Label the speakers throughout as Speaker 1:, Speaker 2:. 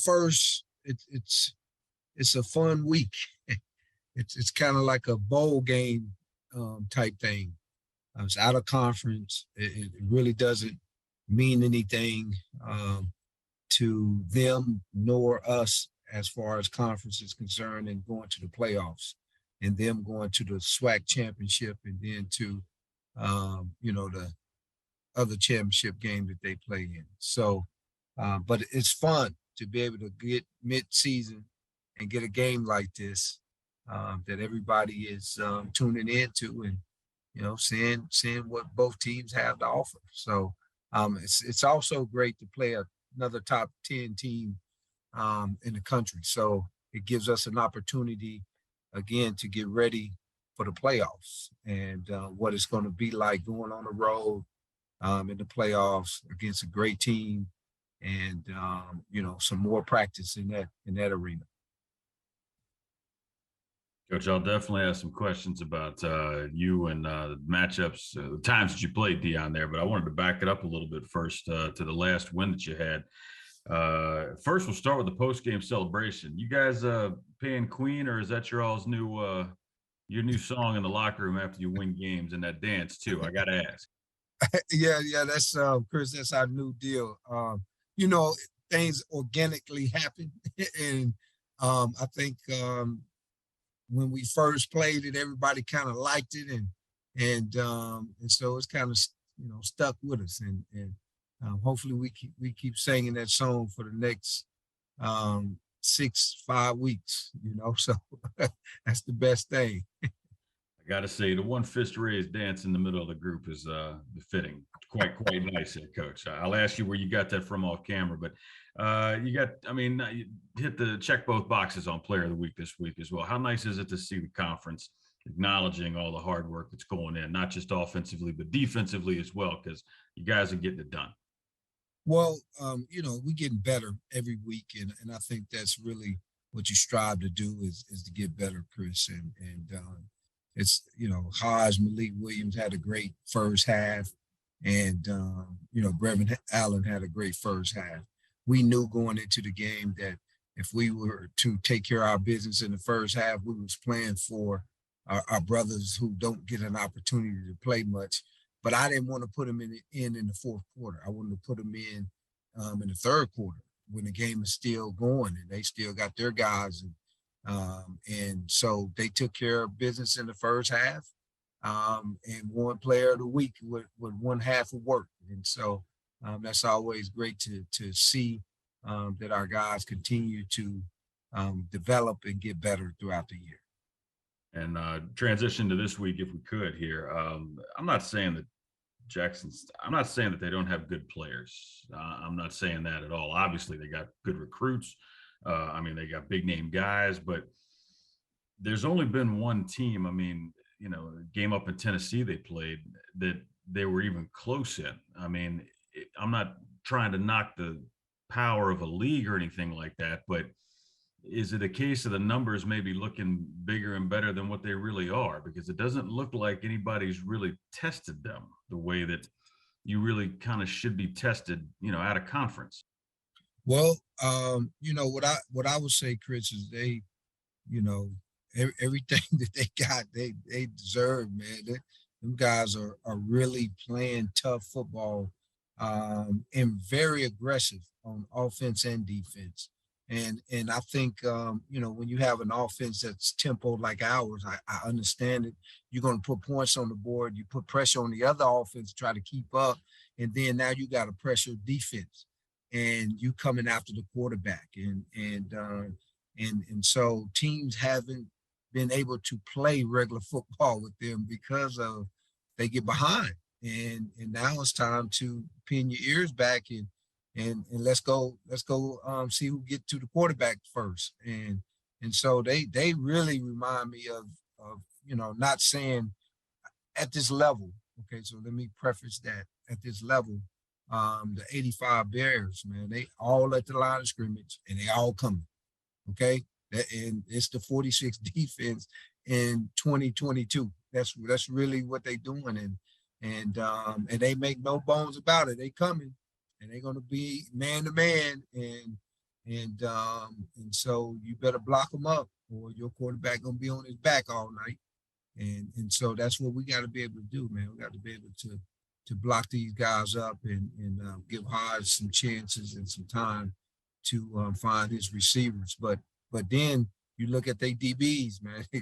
Speaker 1: First, it's a fun week. It's kind of like a bowl game type thing. It's out of conference. It really doesn't mean anything to them nor us as far as conference is concerned, and going to the playoffs, and them going to the SWAC championship, and then to the other championship game that they play in. So, but it's fun to be able to get mid-season and get a game like this that everybody is tuning into, and seeing what both teams have to offer. So it's also great to play another top 10 team in the country. So it gives us an opportunity again to get ready for the playoffs, and what it's going to be like going on the road in the playoffs against a great team, and some more practice in that arena.
Speaker 2: Coach, I'll definitely have some questions about you and the matchups, the times that you played Dion there, but I wanted to back it up a little bit first to the last win that you had. First, we'll start with the post-game celebration. You guys paying Queen, or is that your all's new song in the locker room after you win games, and that dance too? I got to ask.
Speaker 1: Yeah, that's Chris. That's our new deal. Things organically happen, and I think when we first played it, everybody kind of liked it, and so it's kind of stuck with us, and hopefully we keep singing that song for the next 5 weeks. So that's the best thing.
Speaker 2: I got to say, the one fist raised dance in the middle of the group is befitting. Quite nice there, Coach. I'll ask you where you got that from off camera, but you hit the check both boxes on Player of the Week this week as well. How nice is it to see the conference acknowledging all the hard work that's going in, not just offensively, but defensively as well, because you guys are getting it done?
Speaker 1: Well, we're getting better every week, and I think that's really what you strive to do is to get better, Chris, and it's, Hodge, Malik Williams had a great first half, and, Brevin Allen had a great first half. We knew going into the game that if we were to take care of our business in the first half, we was playing for our brothers who don't get an opportunity to play much. But I didn't want to put them in the fourth quarter. I wanted to put them in the third quarter when the game is still going and they still got their guys. And so they took care of business in the first half and won Player of the Week with 1 half of work. And so that's always great to see that our guys continue to develop and get better throughout the year.
Speaker 2: And transition to this week, if we could here. I'm not saying that I'm not saying that they don't have good players. I'm not saying that at all. Obviously, they got good recruits. They got big name guys, but there's only been one team. Game up in Tennessee they played that they were even close in. I'm not trying to knock the power of a league or anything like that, but is it a case of the numbers maybe looking bigger and better than what they really are? Because it doesn't look like anybody's really tested them the way that you really kind of should be tested, out of conference.
Speaker 1: Well, what I would say, Chris, is they, everything that they got, they deserve, man. Them guys are really playing tough football and very aggressive on offense and defense. And I think, when you have an offense that's tempo like ours, I understand it. You're going to put points on the board. You put pressure on the other offense to try to keep up. And then now you got a pressure defense and you coming after the quarterback. And so teams haven't been able to play regular football with them because of they get behind. And now it's time to pin your ears back and let's go see who get to the quarterback first. And so they really remind me of not saying at this level. Okay, so let me preface that at this level, the 85 Bears, man, they all at the line of scrimmage and they all coming. Okay, and it's the 46 defense in 2022. That's really what they doing, and they make no bones about it. They coming. And they're going to be man to man, And so you better block them up, or your quarterback gonna be on his back all night. And so that's what we got to be able to do, man. We got to be able to block these guys up and give Hodge some chances and some time to find his receivers. But then you look at their DBs, man. They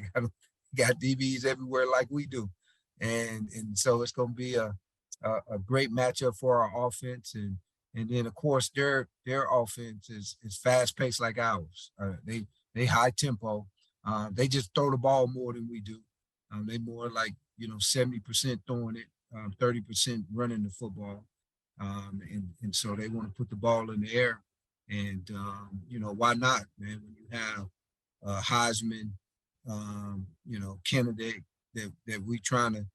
Speaker 1: got DBs everywhere like we do, and so it's going to be a great matchup for our offense. And then of course their offense is fast paced like ours. They high tempo. They just throw the ball more than we do. They more like 70% throwing it, 30% running the football, and so they want to put the ball in the air. And why not, man? When you have a Heisman, candidate that we trying to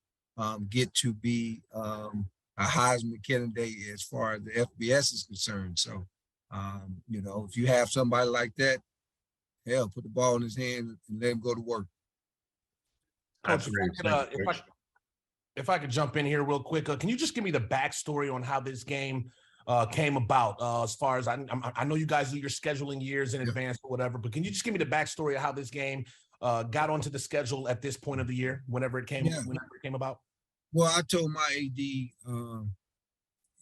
Speaker 1: get to be a Heisman candidate as far as the FBS is concerned. So, if you have somebody like that, hell, put the ball in his hand and let him go to work.
Speaker 3: Coach, if I could jump in here real quick, can you just give me the backstory on how this game came about? As far as I know, you guys do your scheduling years in advance or whatever, but can you just give me the backstory of how this game got onto the schedule at this point of the year, whenever it came about?
Speaker 1: Well, I told my AD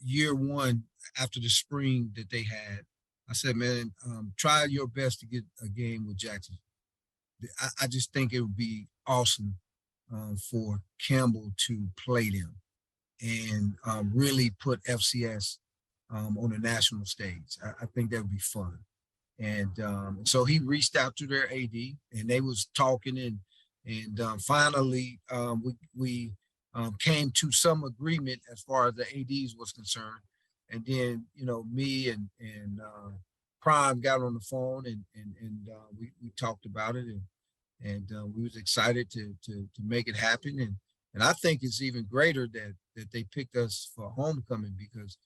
Speaker 1: year one after the spring that they had, I said, man, try your best to get a game with Jackson. I just think it would be awesome for Campbell to play them and really put FCS on the national stage. I think that would be fun. And so he reached out to their AD, and they was talking, and finally we came to some agreement as far as the ADs was concerned. And then me and Prime got on the phone, and we talked about it, and we was excited to make it happen. And I think it's even greater that they picked us for homecoming, because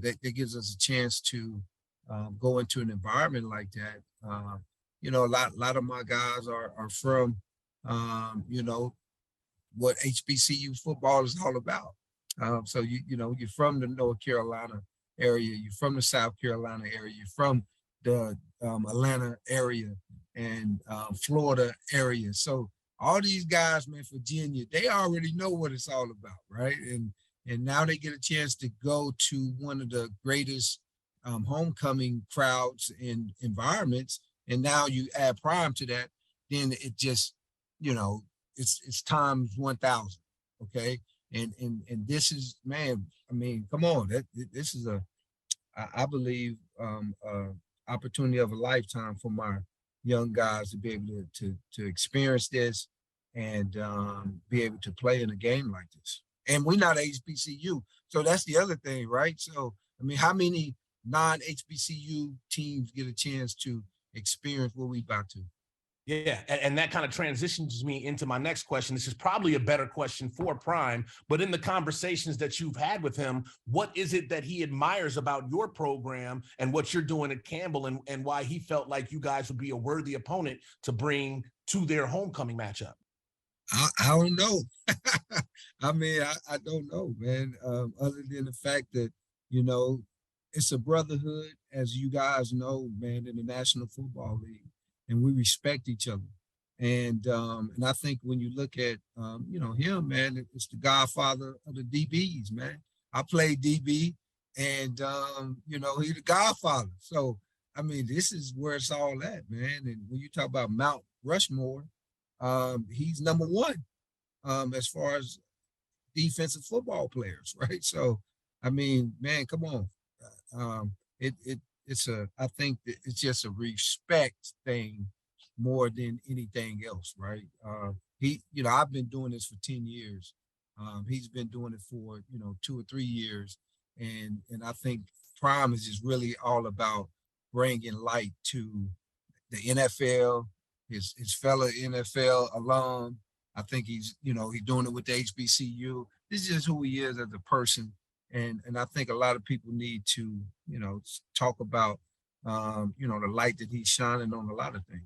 Speaker 1: that gives us a chance to go into an environment like that. A lot of my guys are from what HBCU football is all about. So you're from the North Carolina area, you're from the South Carolina area, you're from the Atlanta area and Florida area. So all these guys, man, Virginia, they already know what it's all about, right? And now they get a chance to go to one of the greatest homecoming crowds and environments. And now you add Prime to that, then it just, it's times 1,000. Okay. And this is, man, I mean, come on, this is I believe, opportunity of a lifetime for my young guys to be able to experience this and be able to play in a game like this. And we're not HBCU, so that's the other thing, right? So, I mean, how many non-HBCU teams get a chance to experience what we about to?
Speaker 3: Yeah, and that kind of transitions me into my next question. This is probably a better question for Prime, but in the conversations that you've had with him, what is it that he admires about your program and what you're doing at Campbell, and why he felt like you guys would be a worthy opponent to bring to their homecoming matchup?
Speaker 1: I don't know. I mean, I don't know, man. Other than the fact that, it's a brotherhood, as you guys know, man, in the National Football League. And we respect each other. And I think when you look at, him, man, it's the godfather of the DBs, man. I played DB, and, he's the godfather. So, I mean, this is where it's all at, man. And when you talk about Mount Rushmore, he's number one as far as defensive football players, right? So, I mean, man, come on. I think that it's just a respect thing more than anything else, right? I've been doing this for 10 years. He's been doing it for, 2 or 3 years. And I think Prime is just really all about bringing light to the NFL, his fellow NFL alum. I think he's doing it with the HBCU. This is just who he is as a person. And I think a lot of people need to, talk about, the light that he's shining on a lot of things.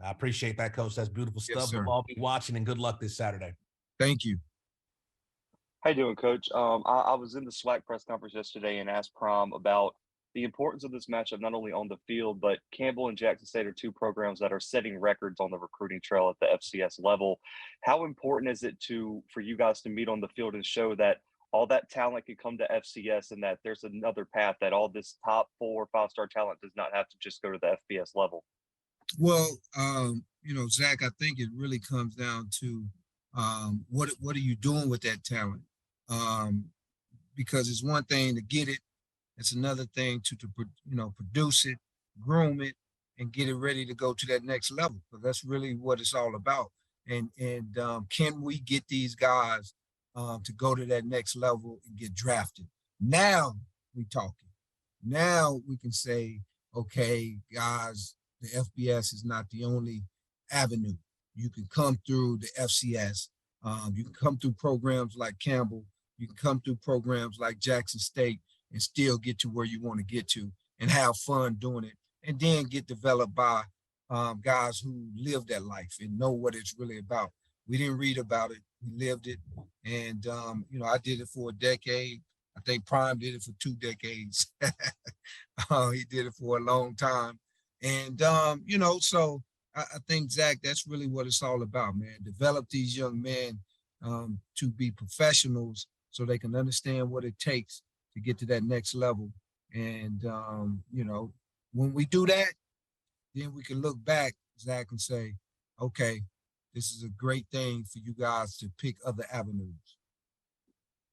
Speaker 3: I appreciate that, Coach. That's beautiful stuff.
Speaker 1: Sir.
Speaker 3: We'll all be watching, and good luck this Saturday.
Speaker 1: Thank you.
Speaker 4: How you doing, Coach? I was in the SWAC press conference yesterday and asked Prime about the importance of this matchup, not only on the field, but Campbell and Jackson State are two programs that are setting records on the recruiting trail at the FCS level. How important is it for you guys to meet on the field and show that all that talent can come to FCS and that there's another path, that all this top 4 or 5-star talent does not have to just go to the FBS level?
Speaker 1: Well, Zach, I think it really comes down to what are you doing with that talent? Because it's one thing to get it, it's another thing to produce it, groom it, and get it ready to go to that next level. Because that's really what it's all about. And can we get these guys to go to that next level and get drafted? Now we talking. Now we can say, okay, guys, the FBS is not the only avenue. You can come through the FCS. You can come through programs like Campbell. You can come through programs like Jackson State and still get to where you want to get to and have fun doing it, and then get developed by guys who live that life and know what it's really about. We didn't read about it. We lived it. And, I did it for a decade. I think Prime did it for 2 decades. He did it for a long time. And, so I think, Zach, that's really what it's all about, man. Develop these young men to be professionals so they can understand what it takes to get to that next level. And, when we do that, then we can look back, Zach, and say, okay, this is a great thing for you guys to pick other avenues.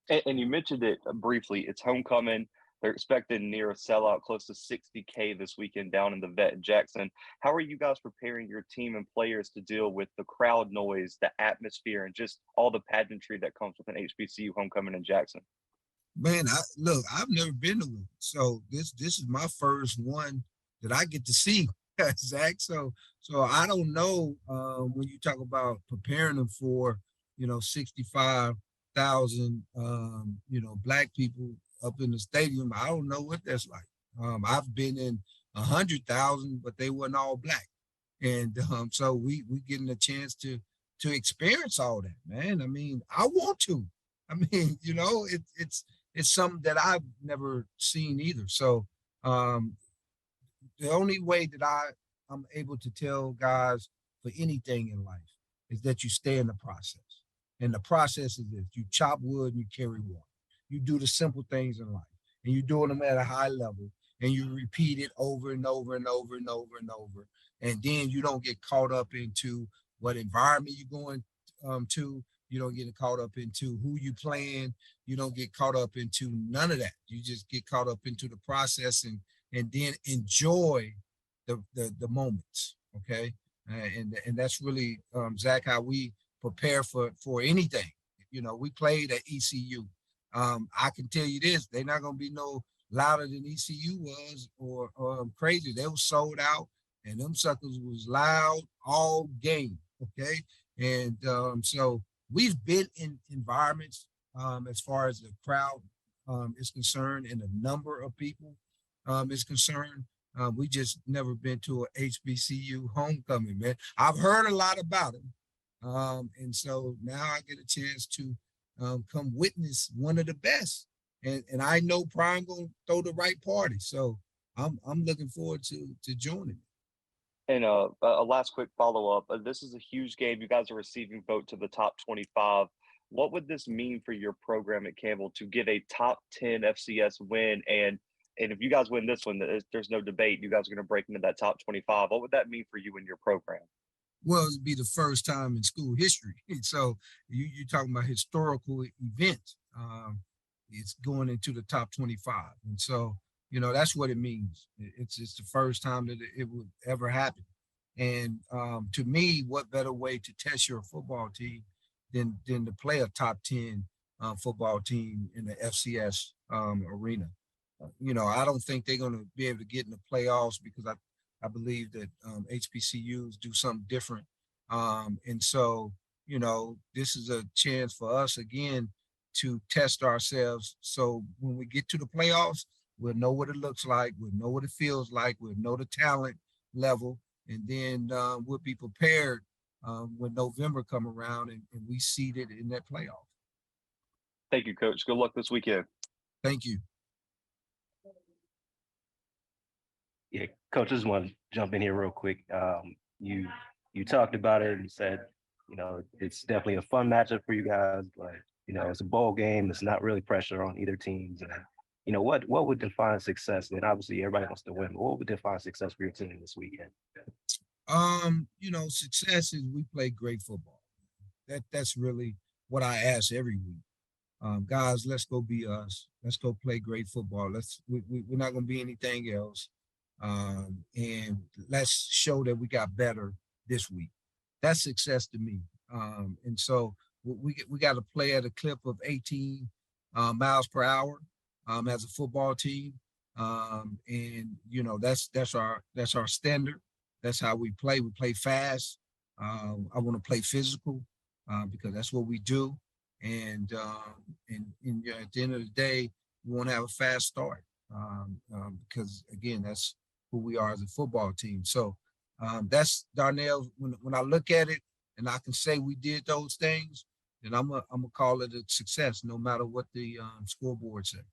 Speaker 4: And you mentioned it briefly. It's homecoming. They're expecting near a sellout, close to 60K this weekend down in the Vet in Jackson. How are you guys preparing your team and players to deal with the crowd noise, the atmosphere, and just all the pageantry that comes with an HBCU homecoming in Jackson?
Speaker 1: Man, I've never been to one, so this is my first one that I get to see, Zach. So I don't know when you talk about preparing them for 65,000 black people up in the stadium. I don't know what that's like. I've been in 100,000, but they weren't all black, and so we getting a chance to experience all that, man. I mean, I want to. I mean, it's something that I've never seen either. So the only way that I'm able to tell guys for anything in life is that you stay in the process. And the process is this: you chop wood and you carry water. You do the simple things in life, and you're doing them at a high level, and you repeat it over and over and over and over and over. And then you don't get caught up into what environment you're going to. You don't get caught up into who you playing. You don't get caught up into none of that. You just get caught up into the process and then enjoy the moments. Okay. And that's really, Zach, how we prepare for anything. We played at ECU. I can tell you this, they're not going to be no louder than ECU was or crazy. They were sold out, and them suckers was loud all game. Okay. And so we've been in environments as far as the crowd is concerned and the number of people is concerned. We just never been to a HBCU homecoming, man. I've heard a lot about it. And so now I get a chance to come witness one of the best. And I know Prime gonna throw the right party. So I'm looking forward to joining.
Speaker 4: And a last quick follow-up. This is a huge game. You guys are receiving vote to the top 25. What would this mean for your program at Campbell to get a top 10 FCS win? And if you guys win this one, there's no debate. You guys are going to break into that top 25. What would that mean for you and your program?
Speaker 1: Well, it'd be the first time in school history. So you're talking about historical events. It's going into the top 25. And so, that's what it means. It's the first time that it would ever happen. And to me, what better way to test your football team than to play a top 10 football team in the FCS arena? I don't think they're going to be able to get in the playoffs because I believe that HBCUs do something different. And so, this is a chance for us again to test ourselves. So when we get to the playoffs, we'll know what it looks like. We'll know what it feels like. We'll know the talent level. And then we'll be prepared when November come around and we seeded in that playoff.
Speaker 4: Thank you, Coach. Good luck this weekend.
Speaker 1: Thank you.
Speaker 5: Yeah, Coach, I just want to jump in here real quick. You talked about it and said, it's definitely a fun matchup for you guys, but it's a bowl game. It's not really pressure on either teams. And what would define success? And obviously everybody wants to win, but what would define success for your team this weekend?
Speaker 1: Success is we play great football. That's really what I ask every week. Guys, let's go be us. Let's go play great football. We're not going to be anything else. And let's show that we got better this week. That's success to me. And so we got to play at a clip of 18 miles per hour as a football team. That's our standard. That's how we play. We play fast. I want to play physical because that's what we do. And at the end of the day, we want to have a fast start because, again, that's who we are as a football team. So that's Darnell. When I look at it and I can say we did those things, then I'm gonna call it a success, no matter what the scoreboard said.